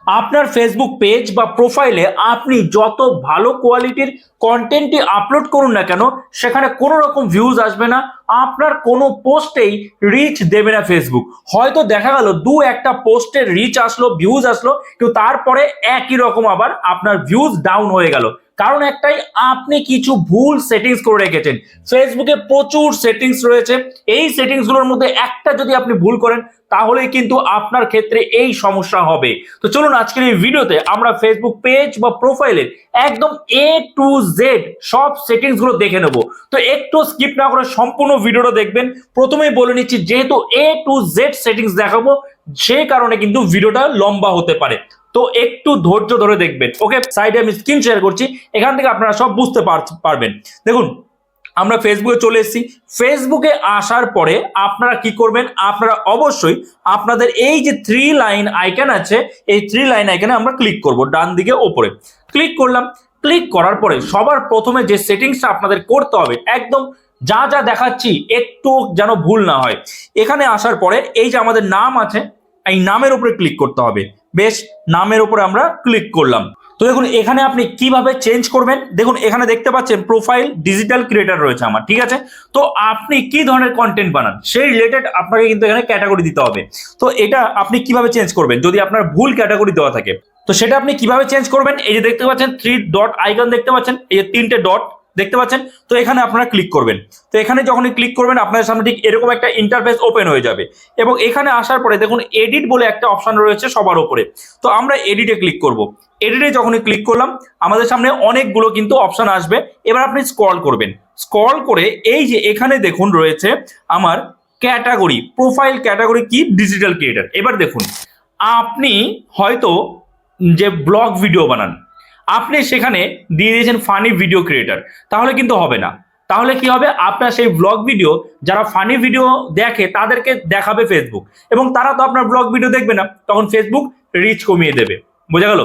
আপনার Facebook page বা প্রোফাইলে আপনি যত ভালো কোয়ালিটির কন্টেন্টই আপলোড করুন না কেন, সেখানে কোনো রকম ভিউজ আসবে না, আপনার কোনো পোস্টেই রিচ দেবে না ফেসবুক। হয়তো দেখা গেল দু একটা পোস্টের রিচ আসলো, ভিউজ আসলো, কিন্তু তারপরে একই রকম আবার আপনার ভিউজ ডাউন হয়ে গেল। কারণ একটাই, আপনি কিছু ভুল সেটিংস করে রেখেছেন। ফেসবুকে প্রচুর সেটিংস রয়েছে, এই সেটিংসগুলোর মধ্যে একটা যদি আপনি ভুল করেন তাহলেই কিন্তু আপনার ক্ষেত্রে এই সমস্যা হবে। তো চলুন আজকের এই ভিডিওতে আমরা ফেসবুক পেজ বা প্রোফাইলের একদম এ টু জেড সব সেটিংস গুলো দেখে নেব। তো একটু স্কিপ না করে সম্পূর্ণ ভিডিওটা দেখবেন। প্রথমেই বলে নিচ্ছি, যেহেতু এ টু জেড সেটিংস দেখাবো, সেই কারণে কিন্তু ভিডিওটা লম্বা হতে পারে, তো একটু ধৈর্য ধরে দেখবেন। ওকে, সাইডে আমি স্ক্রিন শেয়ার করছি, এখান থেকে আপনারা সব বুঝতে পারবেন। দেখুন, আমরা ফেসবুকে চলে এসেছি। ফেসবুকে আসার পরে আপনারা কি করবেন, আপনারা অবশ্যই আপনাদের এই যে থ্রি লাইন আইকন আছে, এই থ্রি লাইন আইকনে আমরা ক্লিক করব, ডান দিকে ওপরে ক্লিক করলাম। ক্লিক করার পরে সবার প্রথমে যে সেটিংসটা আপনাদের করতে হবে, একদম যা যা দেখাচ্ছি একটু যেন ভুল না হয়। এখানে আসার পরে এই যে আমাদের নাম আছে, এই নামের উপরে ক্লিক করতে হবে। বেশ, নামের উপরে আমরা ক্লিক করলাম। তো দেখুন এখানে আপনি কিভাবে চেঞ্জ করবেন, দেখুন এখানে দেখতে পাচ্ছেন প্রোফাইল ডিজিটাল ক্রিয়েটর রয়েছে আমার, ঠিক আছে। তো আপনি কি ধরনের কন্টেন্ট বানান সেই রিলেটেড আপনাকে কিন্তু এখানে ক্যাটাগরি দিতে হবে। তো এটা আপনি কিভাবে চেঞ্জ করবেন যদি আপনার ভুল ক্যাটাগরি দেওয়া থাকে, তো সেটা আপনি কিভাবে চেঞ্জ করবেন, এই যে দেখতে পাচ্ছেন থ্রি ডট আইকন দেখতে পাচ্ছেন, এই যে তিনটে ডট দেখতে পাচ্ছেন, তো এখানে আপনারা ক্লিক করবেন। তো এখানে যখনই ক্লিক করবেন আপনাদের সামনে ঠিক এরকম একটা ইন্টারফেস ওপেন হয়ে যাবে, এবং এখানে আসার পরে দেখুন এডিট বলে একটা অপশন রয়েছে সবার উপরে। তো আমরা এডিটে ক্লিক করব। এডিটে যখনই ক্লিক করলাম আমাদের সামনে অনেকগুলো কিন্তু অপশন আসবে। এবার আপনি স্ক্রল করবেন, স্ক্রল করে এই যে এখানে দেখুন রয়েছে আমার ক্যাটাগরি, প্রোফাইল ক্যাটাগরি কি, ডিজিটাল ক্রিয়েটর। এবার দেখুন, আপনি হয়তো যে ব্লগ ভিডিও বানান, আপনি সেখানে দিয়ে দিয়েছেন ফানি ভিডিও ক্রিয়েটর, তাহলে কিন্তু হবে না। তাহলে কি হবে, আপনার সেই ব্লগ ভিডিও যারা ফানি ভিডিও দেখে তাদেরকে দেখাবে ফেসবুক, এবং তারা তো আপনার ব্লগ ভিডিও দেখবে না, তখন ফেসবুক রিচ কমিয়ে দেবে। বোঝা গেল?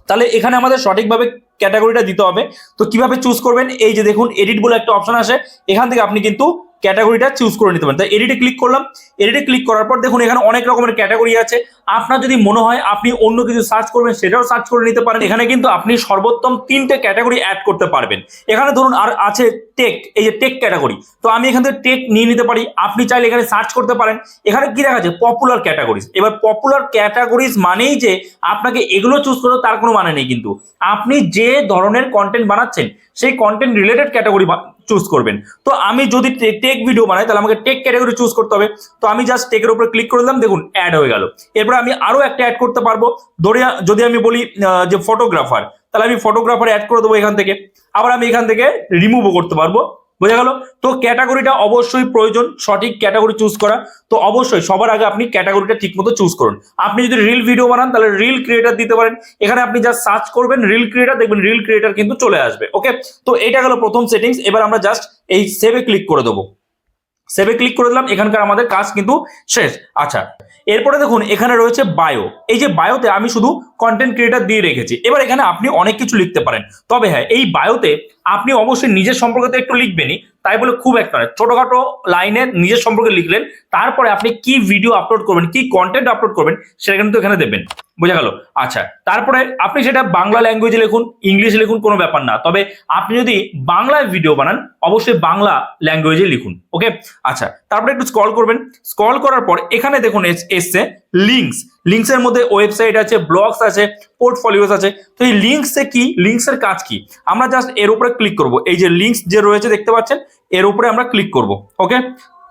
তাহলে এখানে আমাদের সঠিকভাবে ক্যাটাগরিটা দিতে হবে। তো কিভাবে চুজ করবেন, এই যে দেখুন এডিট বলে একটা অপশন আসে, এখান থেকে আপনি কিন্তু ক্যাটাগরিটা চুজ করে নিতে পারেন। তাই এডিটে ক্লিক করলাম। এডিটে ক্লিক করার পর দেখুন এখানে অনেক রকমের ক্যাটাগরি আছে। আপনার যদি মনে হয় আপনি অন্য কিছু সার্চ করবেন, সেটাও সার্চ করে নিতে পারেন। এখানে কিন্তু আপনি সর্বোত্তম 3টে ক্যাটাগরি অ্যাড করতে পারবেন। এখানে ধরুন আর আছে টেক, এই যে টেক ক্যাটাগরি, তো আমি এখান থেকে টেক নিয়ে নিতে পারি। আপনি চাইলে এখানে সার্চ করতে পারেন। এখানে কি দেখা যাচ্ছে, পপুলার ক্যাটাগরিজ। এবার পপুলার ক্যাটাগরিজ মানেই যে আপনাকে এগুলো চুজ করতে, তার কোনো মানে নেই। কিন্তু আপনি যে ধরনের কন্টেন্ট বানাচ্ছেন সেই কন্টেন্ট রিলেটেড ক্যাটাগরি চুজ করবেন। তো আমি যদি টেক ভিডিও বানাই তাহলে আমাকে টেক ক্যাটাগরি চুজ করতে হবে। তো আমি জাস্ট টেকের উপরে ক্লিক করে দিলাম, দেখুন অ্যাড হয়ে গেল। এরপর আমি আরো একটা অ্যাড করতে পারবো। ধরে যদি আমি বলি যে ফটোগ্রাফার, তাহলে আমি ফটোগ্রাফার অ্যাড করে দেবো এখান থেকে। আবার আমি এখান থেকে রিমুভও করতে পারবো। বোঝা গেল? তো ক্যাটাগরিটা অবশ্যই প্রয়োজন, সঠিক ক্যাটাগরি চুজ করা। তো অবশ্যই সবার আগে আপনি ক্যাটাগরিটা ঠিক মতো চুজ করুন। আপনি যদি রিল ভিডিও বানান তাহলে রিল ক্রিয়েটার দিতে পারেন। এখানে আপনি জাস্ট সার্চ করবেন রিল ক্রিয়েটার, দেখবেন রিল ক্রিয়েটার কিন্তু চলে আসবে। ওকে, তো এটা গেল প্রথম সেটিংস। এবার আমরা জাস্ট এই সেভে ক্লিক করে দেবো। সেভে ক্লিক করে দিলাম, এখানকার আমাদের কাজ কিন্তু শেষ। আচ্ছা, এরপরে দেখুন এখানে রয়েছে বায়ো। এই যে বায়োতে আমি শুধু কন্টেন্ট ক্রিয়েটর দিয়ে রেখেছি। এবার এখানে আপনি অনেক কিছু লিখতে পারেন, তবে হ্যাঁ, এই বায়োতে আপনি অবশ্যই নিজের সম্পর্কে তো একটু লিখবেনই, তাই বলে খুব একটা নয়, ছোটখাটো লাইনে নিজের সম্পর্কে লিখলেন। তারপরে আপনি কি ভিডিও আপলোড করবেন, কি কন্টেন্ট আপলোড করবেন, সেটা কিন্তু এখানে দেবেন। বোঝা গেল? আচ্ছা, তারপরে আপনি সেটা বাংলা ল্যাঙ্গুয়েজে লিখুন, ইংলিশে লিখুন, কোনো ব্যাপার না। তবে আপনি যদি বাংলায় ভিডিও বানান অবশ্যই বাংলা ল্যাঙ্গুয়েজে লিখুন। ওকে, আচ্ছা, তারপরে একটু স্ক্রল করবেন। স্ক্রল করার পর এখানে দেখুন এসছে লিঙ্কস। লিঙ্কসের মধ্যে ওয়েবসাইট আছে, ব্লগস আছে, পোর্টফোলিওস আছে। তো এই লিঙ্কসে কি, লিঙ্কসের কাজ কি, আমরা জাস্ট এর উপরে ক্লিক করব। এই যে লিঙ্কস যে রয়েছে দেখতে পাচ্ছেন, এর উপরে আমরা ক্লিক করব। ওকে,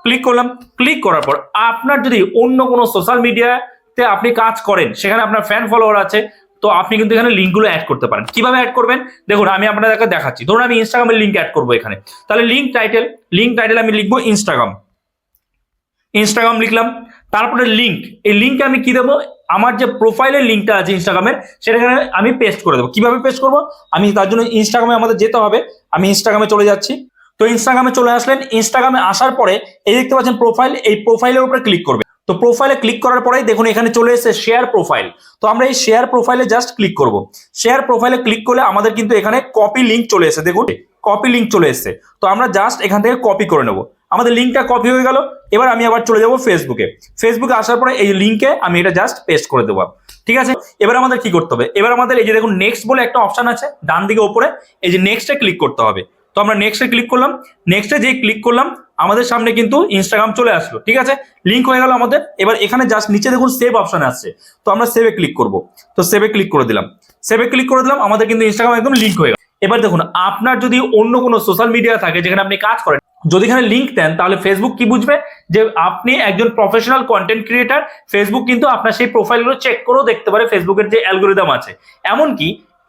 ক্লিক করলাম। ক্লিক করার পর আপনার যদি অন্য কোনো সোশ্যাল মিডিয়াতে আপনি কাজ করেন, সেখানে আপনার ফ্যান ফলোয়ার আছে, তো আপনি কিন্তু এখানে লিঙ্কগুলো অ্যাড করতে পারেন। কিভাবে অ্যাড করবেন দেখুন, আমি আপনাদেরকে দেখাচ্ছি। ধরুন আমি ইনস্টাগ্রামের লিঙ্ক অ্যাড করবো এখানে, তাহলে লিঙ্ক টাইটেল আমি লিখবো ইনস্টাগ্রাম। ইনস্টাগ্রাম লিখলাম। তারপরে লিঙ্ক, এই লিঙ্কে আমি কি দেবো, আমার যে প্রোফাইলের লিঙ্কটা আছে ইনস্টাগ্রামের, সেটাখানে আমি পেস্ট করে দেবো। কিভাবে পেস্ট করবো, আমি তার জন্য ইনস্টাগ্রামে আমাদের যেতে হবে। আমি ইনস্টাগ্রামে চলে যাচ্ছি। তো ইনস্টাগ্রামে চলে আসলেন। ইনস্টাগ্রামে আসার পরে এই দেখতে পাচ্ছেন প্রোফাইল, এই প্রোফাইলের উপরে ক্লিক করবে। তো প্রোফাইলে ক্লিক করার পরেই দেখুন এখানে চলে এসেছে শেয়ার প্রোফাইল। তো আমরা এই শেয়ার প্রোফাইলে জাস্ট ক্লিক করব। শেয়ার প্রোফাইলে ক্লিক করলে আমাদের কিন্তু এখানে কপি লিঙ্ক চলে এসেছে। দেখুন কপি লিঙ্ক চলে এসেছে। তো আমরা জাস্ট এখান থেকে কপি করে নেব। আমাদের লিঙ্কটা কপি হয়ে গেল। এবার আমি আবার চলে যাব ফেসবুকে। ফেসবুকে আসার পরে এই লিঙ্কে আমি এটা জাস্ট পেস্ট করে দেবো, ঠিক আছে। এবার আমাদের কি করতে হবে, এবার আমাদের এই যে দেখুন নেক্সট বলে একটা অপশন আছে ডান দিকে উপরে, এই যে নেক্সটে ক্লিক করতে হবে। তো আমরা নেক্সটে ক্লিক করলাম, নেক্সটে যেই ক্লিক করলাম আমাদের সামনে কিন্তু ইনস্টাগ্রাম চলে আসলো, ঠিক আছে, লিঙ্ক হয়ে গেল আমাদের। এবার এখানে জাস্ট নিচে দেখুন সেভ অপশন আসছে, তো আমরা সেভে ক্লিক করব। তো সেভে ক্লিক করে দিলাম, সেভে ক্লিক করে দিলাম, আমাদের কিন্তু ইনস্টাগ্রাম একদম লিঙ্ক হয়ে গেল। এবার দেখুন আপনার যদি অন্য কোনো সোশ্যাল মিডিয়া থাকে যেখানে আপনি কাজ করেন, যদি এখানে লিঙ্ক দেন তাহলে ফেসবুক কি বুঝবে যে আপনি একজন প্রফেশনাল কন্টেন্ট ক্রিয়েটার। ফেসবুক কিন্তু আপনার সেই প্রোফাইলগুলো চেক করেও দেখতে পারে, ফেসবুকের যে অ্যালগোরিদম আছে। এমনকি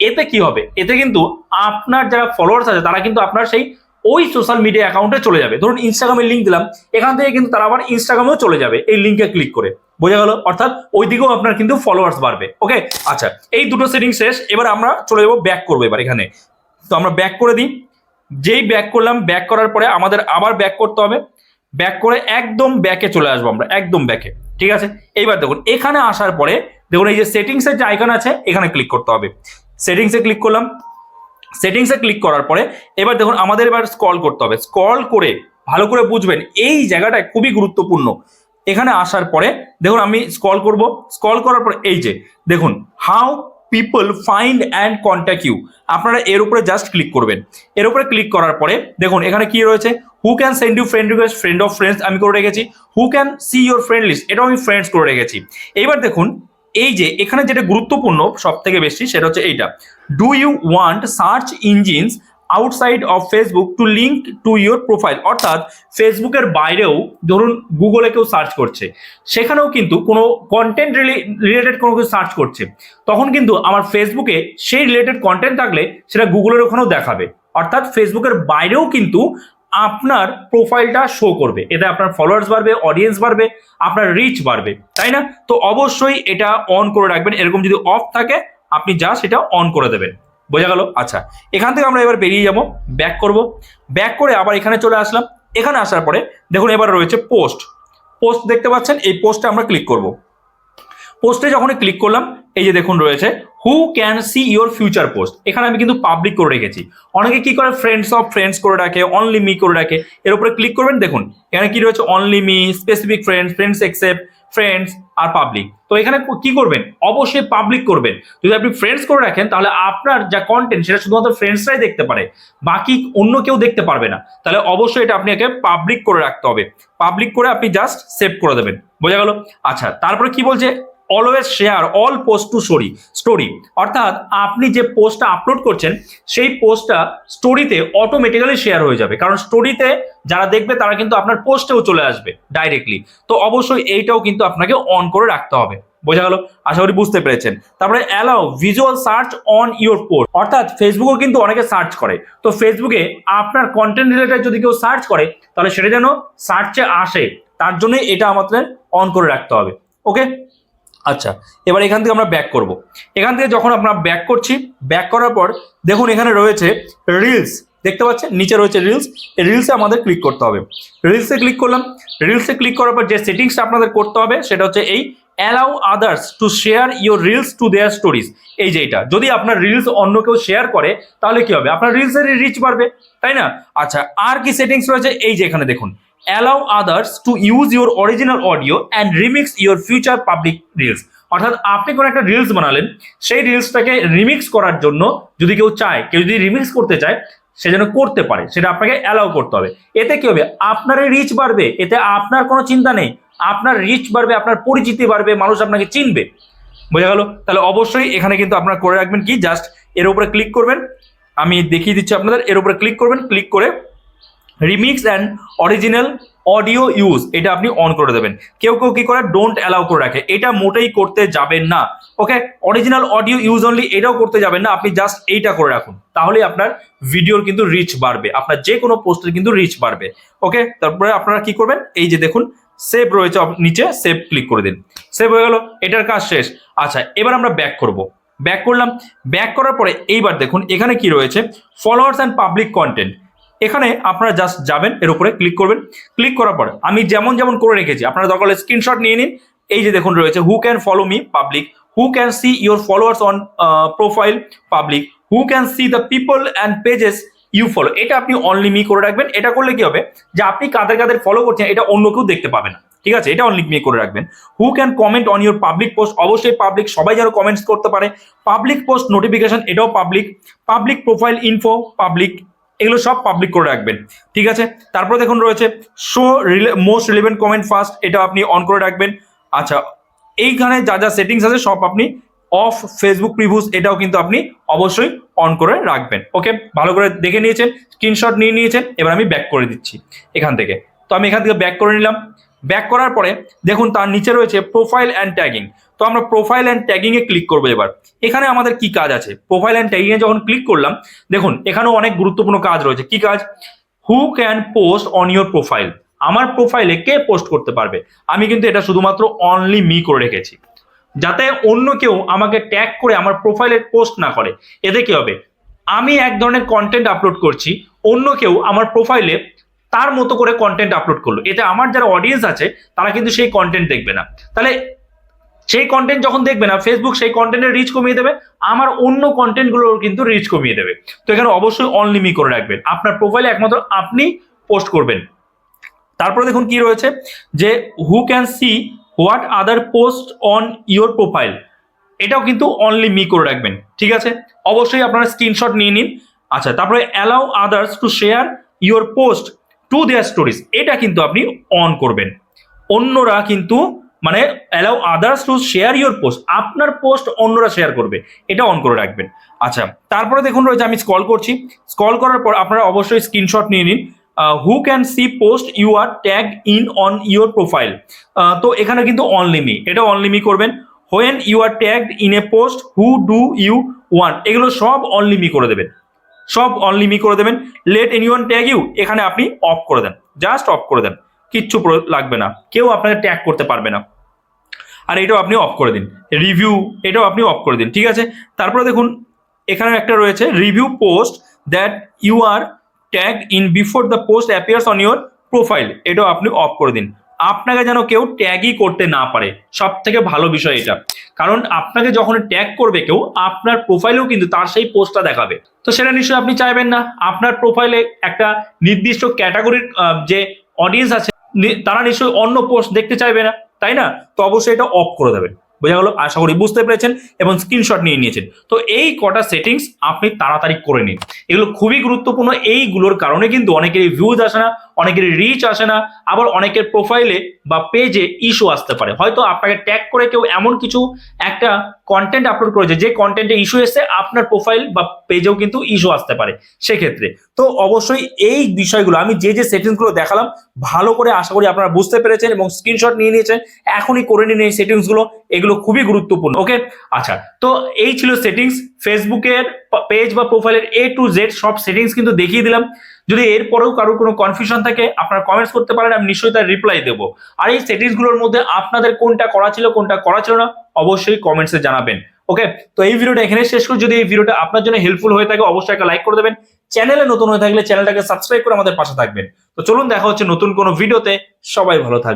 এতে কি হবে, এতে কিন্তু আপনার যারা ফলোয়ার্স আছে তারা কিন্তু আপনার সেই ওই সোশ্যাল মিডিয়া অ্যাকাউন্টে চলে যাবে। ধরুন ইনস্টাগ্রামে লিঙ্ক দিলাম, এখান থেকে কিন্তু তারা আবার ইনস্টাগ্রামেও চলে যাবে এই লিঙ্কে ক্লিক করে, বোঝা গেল। অর্থাৎ ওই দিকেও আপনার কিন্তু ফলোয়ার্স বাড়বে। ওকে, আচ্ছা, এই দুটো সেটিং শেষ। এবার আমরা চলে যাবো ব্যাক করবো এবার এখানে। তো আমরা ব্যাক করে দিই, যেই ব্যাক করলাম, ব্যাক করার পরে আমাদের আবার ব্যাক করতে হবে। ব্যাক করে একদম ব্যাকে চলে আসবো আমরা, একদম ব্যাকে, ঠিক আছে। এইবার দেখুন এখানে আসার পরে দেখুন এই যে সেটিংসের যে আইকন আছে এখানে ক্লিক করতে হবে। সেটিংসে ক্লিক করলাম, সেটিংসে ক্লিক করার পরে এবার দেখুন আমাদের এবার স্ক্রল করতে হবে। স্ক্রল করে ভালো করে বুঝবেন এই জায়গাটা খুবই গুরুত্বপূর্ণ। এখানে আসার পরে দেখুন আমি স্ক্রল করব, স্ক্রল করার পরে এই যে দেখুন how people find and contact you, আপনারা এর উপরে জাস্ট ক্লিক করবেন। এর উপরে ক্লিক করার পরে দেখুন এখানে কি রয়েছে, who can send you friend request, friend of friends আমি করে রেখেছি। Who can see your friend list, এটাও আমি ফ্রেন্ডস করে রেখেছি। এইবার দেখুন এই যে এখানে যেটা গুরুত্বপূর্ণ সব থেকে বেশি সেটা হচ্ছে এইটা, do you want search engines outside of Facebook to link to your profile. অর্থাৎ ফেসবুকের বাইরেও ধরুন গুগলে কেউ সার্চ করছে, সেখানেও কিন্তু কোনো কন্টেন্ট রিলেটেড কোনো কিছু সার্চ করছে, তখন কিন্তু আমার ফেসবুকে সেই রিলেটেড কন্টেন্ট থাকলে সেটা গুগলের ওখানেও দেখাবে। অর্থাৎ ফেসবুকের বাইরেও কিন্তু আপনার প্রোফাইলটা শো করবে, এতে আপনার ফলোয়ার্স বাড়বে, অডিয়েন্স বাড়বে, আপনার রিচ বাড়বে, তাই না? তো অবশ্যই এটা অন করে রাখবেন। এরকম যদি অফ থাকে আপনি জাস্ট এটা অন করে দেবেন, বোঝা গেল। আচ্ছা, এখান থেকে আমরা এবার বেরিয়ে যাব, ব্যাক করব। ব্যাক করে আবার এখানে চলে আসলাম। এখানে আসার পরে দেখুন এবার রয়েছে পোস্ট। পোস্ট দেখতে পাচ্ছেন, এই পোস্টে আমরা ক্লিক করব। পোস্টে যখন ক্লিক করলাম এই যে দেখুন রয়েছে who can see your future post, এখানে আমি কিন্তু পাবলিক করে রেখেছি। অনেকে কি করে ফ্রেন্ডস অফ ফ্রেন্ডস করে রাখে, অনলি মি করে রাখে। এর উপরে ক্লিক করবেন, দেখুন এখানে কি রয়েছে only me, specific friends, friends except, friends আর পাবলিক। তো এখানে কি করবেন, অবশ্যই পাবলিক করবেন। যদি আপনি ফ্রেন্ডস করে রাখেন তাহলে আপনার যা কন্টেন্ট সেটা শুধুমাত্র ফ্রেন্ডসরাই দেখতে পারে, বাকি অন্য কেউ দেখতে পারবে না। তাহলে অবশ্যই এটা আপনাকে পাবলিক করে রাখতে হবে। পাবলিক করে আপনি জাস্ট সেভ করে দেবেন, বোঝা গেল। আচ্ছা, তারপরে কি বলছে, always share all post to story, অর্থাৎ আপনি যে পোস্টটা আপলোড করছেন সেই পোস্টটা স্টোরিতে অটোমেটিক্যালি শেয়ার হয়ে যাবে, কারণ স্টোরিতে যারা দেখবে তারা কিন্তু আপনার পোস্টেও চলে আসবে ডাইরেক্টলি। তো অবশ্যই এইটাও কিন্তু আপনাকে অন করে রাখতে হবে, বোঝা গেল। আশা করি বুঝতে পেরেছেন। তারপরে allow visual search on your post, অর্থাৎ ফেসবুকেও কিন্তু অনেকে সার্চ করে, তো ফেসবুকে আপনার কন্টেন্ট রিলেটেড যদি কেউ সার্চ করে তাহলে সেটা যেন সার্চে আসে, তার জন্য এটা আমাদের অন করে রাখতে হবে। ওকে, আচ্ছা, এবার এখান থেকে আমরা ব্যাক করব। এখান থেকে যখন আমরা ব্যাক করছি, ব্যাক করার পর দেখুন এখানে রয়েছে রিলস, দেখতে পাচ্ছেন নিচে রয়েছে রিলস। এই রিলসে আমাদের ক্লিক করতে হবে। রিলসে ক্লিক করলাম। রিলসে ক্লিক করার পর যে সেটিংসটা আপনাদের করতে হবে সেটা হচ্ছে এই allow others to share your reels to their stories. এই যে এটা, যদি আপনার রিলস অন্য কেউ শেয়ার করে তাহলে কি হবে, আপনার রিলসের রিচ বাড়বে, তাই না? আচ্ছা, আর কি সেটিংস রয়েছে, এই যে এখানে দেখুন allow others to use your original audio and remix your future public reels, অর্থাৎ আপনি কোন একটা রিলস বানালেন, সেই রিলসটাকে রিমিক্স করার জন্য যদি কেউ চায়, কেউ যদি রিমিক্স করতে চায় সে যেন করতে পারে, সেটা আপনাকে অ্যালাউ করতে হবে। এতে কি হবে, আপনার রিচ বাড়বে, এতে আপনার কোনো চিন্তা নেই, আপনার রিচ বাড়বে, আপনার পরিচিতি বাড়বে, মানুষ আপনাকে চিনবে, বোঝা গেল। তাহলে অবশ্যই এখানে কিন্তু আপনারা করে রাখবেন কি, জাস্ট এর উপরে ক্লিক করবেন, আমি দেখিয়ে দিচ্ছি আপনাদের। এর উপরে ক্লিক করবেন, ক্লিক করে remix and original audio use এটা আপনি অন করে দেবেন। কেউ কেউ কি করে ডোন্ট অ্যালাউ করে রাখে, এটা মোটেই করতে যাবেন না। ওকে, অরিজিনাল অডিও ইউজ অনলি এটাও করতে যাবেন না, আপনি জাস্ট এইটা করে রাখুন, তাহলে আপনার ভিডিওর কিন্তু রিচ বাড়বে, আপনার যে কোনো পোস্টের কিন্তু রিচ বাড়বে। ওকে, তারপরে আপনারা কি করবেন, এই যে দেখুন সেভ রয়েছে নিচে, সেভ ক্লিক করে দিন, সেভ হয়ে গেল, এটার কাজ শেষ। আচ্ছা, এবার আমরা ব্যাক করব। ব্যাক করলাম। ব্যাক করার পরে এইবার দেখুন এখানে কি রয়েছে, ফলোয়ার্স অ্যান্ড পাবলিক কন্টেন্ট। এখানে আপনারা জাস্ট যাবেন, এর উপরে ক্লিক করবেন। ক্লিক করার পর আমি যেমন যেমন করে রেখেছি আপনারা দরকার হলে স্ক্রিনশট নিয়ে নিন। এই যে দেখুন রয়েছে who can follow me public, who can see your followers on profile public, who can see the people and pages you follow, এটা আপনি অনলি মি করে রাখবেন। এটা করলে কি হবে যে আপনি কাদের কাদের ফলো করছেন এটা অন্য কেউ দেখতে পাবে না, ঠিক আছে, এটা অনলি মি করে রাখবেন। Who can comment on your public post, অবশ্যই পাবলিক, সবাই যেন কমেন্টস করতে পারে। পাবলিক পোস্ট নোটিফিকেশন, এটাও public. Public profile info public, এগুলো সব পাবলিক করে রাখবেন, ঠিক আছে। তারপরে দেখুন রয়েছে show most relevant comment first, এটা আপনি অন করে রাখবেন। আচ্ছা, এইখানে যা যা সেটিংস আছে সব আপনি অফ। ফেসবুক প্রিভিউস, এটাও কিন্তু আপনি অবশ্যই অন করে রাখবেন। ওকে, ভালো করে দেখে নিয়েছেন, স্ক্রিনশট নিয়ে নিয়েছেন, এবার আমি ব্যাক করে দিচ্ছি এখান থেকে। তো আমি এখান থেকে ব্যাক করে নিলাম। ব্যাক করার পরে দেখুন তার নিচে রয়েছে প্রোফাইল অ্যান্ড ট্যাগিং। তো আমরা profile and tagging A click করবো। এবার এখানে আমাদের কি কাজ আছে, প্রোফাইল অ্যান্ড ট্যাগিং এ যখন ক্লিক করলাম, দেখুন এখানেও অনেক গুরুত্বপূর্ণ কাজ রয়েছে। কি কাজ? Who can post on your profile, আমার প্রোফাইলে কে পোস্ট করতে পারবে। আমি কিন্তু এটা শুধুমাত্র অনলি মি করে রেখেছি, যাতে অন্য কেউ আমাকে ট্যাগ করে আমার প্রোফাইলে পোস্ট না করে। এতে কি হবে, আমি এক ধরনের কন্টেন্ট আপলোড করছি, অন্য কেউ আমার প্রোফাইলে তার মতো করে কন্টেন্ট আপলোড করলো, এতে আমার যারা অডিয়েন্স আছে তারা কিন্তু সেই কন্টেন্ট দেখবে না। তাহলে সেই কন্টেন্ট যখন দেখবে না, ফেসবুক সেই কন্টেন্টের রিচ কমিয়ে দেবে, আমার অন্য কন্টেন্টগুলোর কিন্তু রিচ কমিয়ে দেবে। তো এখানে অবশ্যই অনলি মি করে রাখবেন, আপনার প্রোফাইলে একমাত্র আপনি পোস্ট করবেন। তারপরে দেখুন কি রয়েছে যে হু can C what other post on your profile, এটাও কিন্তু অনলি মি করে রাখবেন, ঠিক আছে। অবশ্যই আপনারা স্ক্রিনশট নিয়ে নিন। আচ্ছা, তারপরে allow others to share your post to their stories, এটা কিন্তু আপনি অন করবেন। অন্যরা কিন্তু মানে allow others to share your post, আপনার পোস্ট অন্যরা শেয়ার করবে, এটা অন করে রাখবেন। আচ্ছা, তারপরে দেখুন রয়েছে, আমি স্ক্রল করছি, স্ক্রল করার পর আপনারা অবশ্যই স্ক্রিনশট নিয়ে নিন। Who can see post you are tag in on your profile, তো এখানে কিন্তু অনলি মি, এটা অনলি মি করবেন। When you are tagged in a post who do you want, এগুলো সব অনলি মি করে দেবেন, সব অনলি মি করে দেবেন। লেট এনিওয়ান ট্যাগ ইউ, এখানে আপনি অফ করে দেন, জাস্ট অফ করে দেন, কিচ্ছু লাগবে না, কেউ আপনাকে ট্যাগ করতে পারবে না। আর এটাও আপনি অফ করে দিন। রিভিউ, এটাও আপনি অফ করে দিন, ঠিক আছে। তারপরে দেখুন এখানে একটা রয়েছে review post that you are tag in before the post appears on your profile, এটাও আপনি অফ করে দিন। আপনাকে যেন কেউ ট্যাগই করতে না পারে, সব থেকে ভালো বিষয় এটা, কারণ আপনাকে যখন ট্যাগ করবে কেউ, আপনার প্রোফাইলেও কিন্তু তার সেই পোস্টটা দেখাবে। তো সেটা নিশ্চয়ই আপনি চাইবেন না, আপনার প্রোফাইলে একটা নির্দিষ্ট ক্যাটাগরির যে অডিয়েন্স আছে তারা নিশ্চয়ই অন্য পোস্ট দেখতে চাইবে না, তাই না? তো অবশ্যই এটা অফ করে দেবেন। বোঝা গেল? আশা করি বুঝতে পেরেছেন এবং স্ক্রিনশট নিয়ে নিয়েছেন। তো এই কটা সেটিংস আপনি তাড়াতাড়ি করে নিন, এগুলো খুবই গুরুত্বপূর্ণ। এইগুলোর কারণে কিন্তু অনেকেরই ভিউজ আসে না, অনেকেরই রিচ আসে না, আবার অনেকের প্রোফাইলে বা পেজে ইস্যু আসতে পারে। হয়তো আপনাকে ট্যাগ করে কেউ এমন কিছু একটা কন্টেন্ট আপলোড করেছে যে কন্টেন্টে ইস্যু এসে আপনার প্রোফাইল বা পেজেও কিন্তু ইস্যু আসতে পারে সেক্ষেত্রে। তো অবশ্যই এই বিষয়গুলো আমি যে যে সেটিংসগুলো দেখালাম ভালো করে আশা করি আপনারা বুঝতে পেরেছেন এবং স্ক্রিনশট নিয়ে নিয়েছেন, এখনই করে নিন এই সেটিংসগুলো, এগুলো খুবই গুরুত্বপূর্ণ। ওকে, আচ্ছা, তো এই ছিল সেটিংস। ফেসবুকের পেজ বা প্রোফাইলের A to Z সব সেটিংস কিন্তু দেখিয়ে দিলাম। যদি এরপরেও কারোর কোনো কনফিউশন থাকে আপনারা কমেন্টস করতে পারেন, আমি নিশ্চয়ই তার রিপ্লাই দেবো। আর এই সেটিংসগুলোর মধ্যে আপনাদের কোনটা করা ছিল কোনটা করা ছিল না অবশ্যই কমেন্টসে জানাবেন। ওকে, তো এই ভিডিওটা এখানে শেষ করি। যদি এই ভিডিওটা আপনার জন্য হেল্পফুল হয়ে থাকে অবশ্যই একটা লাইক করে দেবেন। চ্যানেলে নতুন হয়ে থাকলে চ্যানেলটাকে সাবস্ক্রাইব করে আমাদের পাশে থাকবেন। তো চলুন দেখা হচ্ছে নতুন কোনো ভিডিওতে, সবাই ভালো থাকবেন।